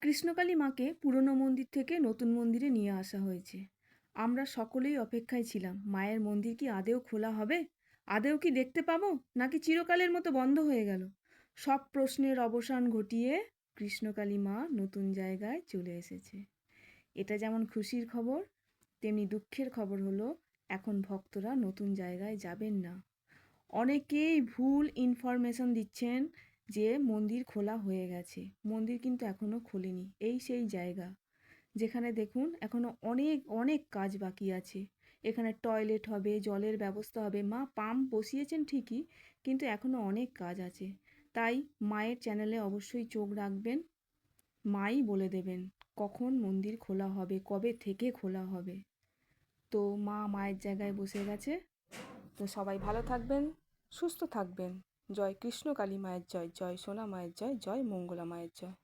কৃষ্ণকালী মাকে পুরনো মন্দির থেকে নতুন মন্দিরে নিয়ে আসা হয়েছে। আমরা সকলেই অপেক্ষায় ছিলাম, মায়ের মন্দির কি আদেও খোলা হবে, আদেও কি দেখতে পাবো, নাকি চিরকালের মতো বন্ধ হয়ে গেল। সব প্রশ্নের অবসান ঘটিয়ে কৃষ্ণকালী মা নতুন জায়গায় চলে এসেছে। এটা যেমন খুশির খবর, তেমনি দুঃখের খবর হলো এখন ভক্তরা নতুন জায়গায় যাবেন না। অনেকেই ভুল ইনফরমেশন দিচ্ছেন যে মন্দির খোলা হয়ে গেছে। মন্দির কিন্তু এখনো খোলেনি। এই সেই জায়গা যেখানে দেখুন এখনো অনেক অনেক কাজ বাকি আছে। এখানে টয়লেট হবে, জলের ব্যবস্থা হবে, মা পাম্প বসিয়েছেন ঠিকই, কিন্তু এখনো অনেক কাজ আছে। তাই মায়ের চ্যানেলে অবশ্যই চোখ রাখবেন। মাই বলে দেবেন কখন মন্দির খোলা হবে, কবে থেকে খোলা হবে। তো মা মায়ের জায়গায় বসে গেছে। তো সবাই ভালো থাকবেন, সুস্থ থাকবেন। জয় কৃষ্ণ কালী মায়ের জয়, জয় সোনা মায়ের জয়, জয় মঙ্গলা মায়ের জয়।